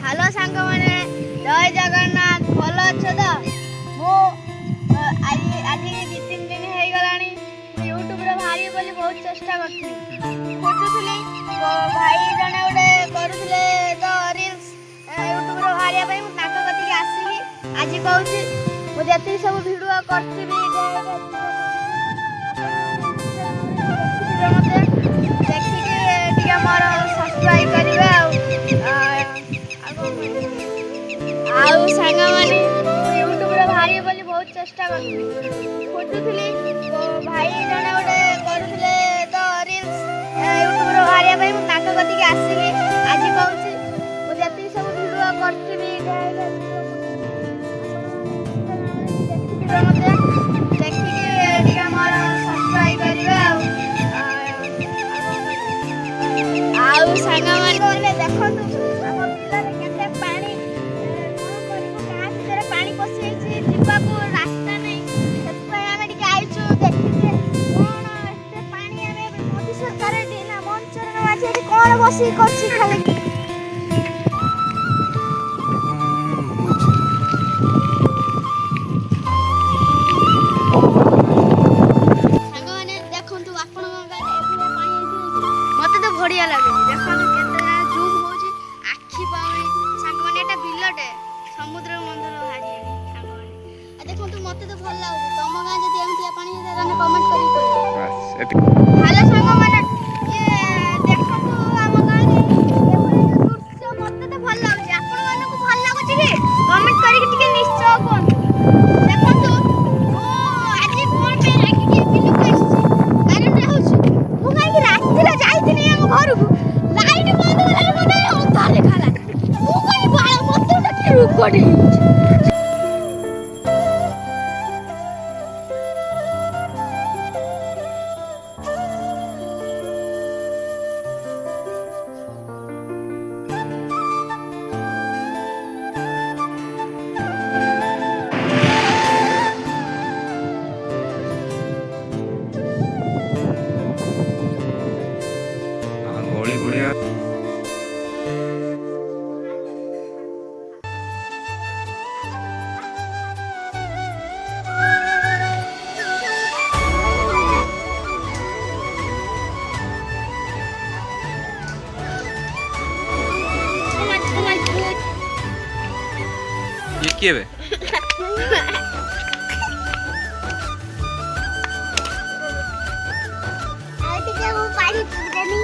hello सांग माने जय जगन्नाथ भल अच्छे तो मो आज आज 2-3 दिन हो गलानी यूट्यूब रे भारी बोली बहुत चेष्टा करथि खोजुथली भाई जने उडे करूथले तो रील्स यूट्यूब रे भारिया पई मु ताका कति के आसीली आज कहूची मु जति सब वीडियो करथिबी देखिके टिके मोर सब्सक्राइब करिवे आउ सांग माने यूट्यूब रे भारी बोली बहुत चेष्टा करथि खोजुथली भाई जने उडे करूथले तो रील्स यूट्यूब रे भारिया पई मु ताका कति के आसीली आज कहूची मु जति सब वीडियो करथिबी देखिके टिके मोर सब्सक्राइब करिवे आउ सांग माने देखंतु हम बिलरे केते पानी कोन करिबो का भितर पानी पसि आइछि जिबाको रास्ता नै सेतपय हम टिके आइछु देखिके कोन एते पानी आमे मोदी सरकार देना मंचर माछे कोन बसी करछि खाली सांग माने देखंतु आपण गाले एबे पानी मते तो बढ़िया लागे देखंतु केते जूम होची आखी पावे सांग माने एटा बिलटे समुद्र मंदर भारी सांग माने आ देखंतु मते तो भल लागो तम गां जदी एमतिया पानी जाने कमेंट करी कोइ हेलो सांग माने ये देखंतु हम गां रे एबे दृश्य मते तो भल लागो आपण माने को भल लागो छी कमेंट करी टिके निश्चय कोन देखंतु ओ आज कोन पे राखी के बिलु कइछि कारण रहउछि मु गां कि राती रे जाइथिनी हम घर को लाइट बंद होला मने अंधार देखाला मु कहि बाळ मते उठा के रुकडी गोली गुड़िया ये क्या है आई टिके वो पानी देनी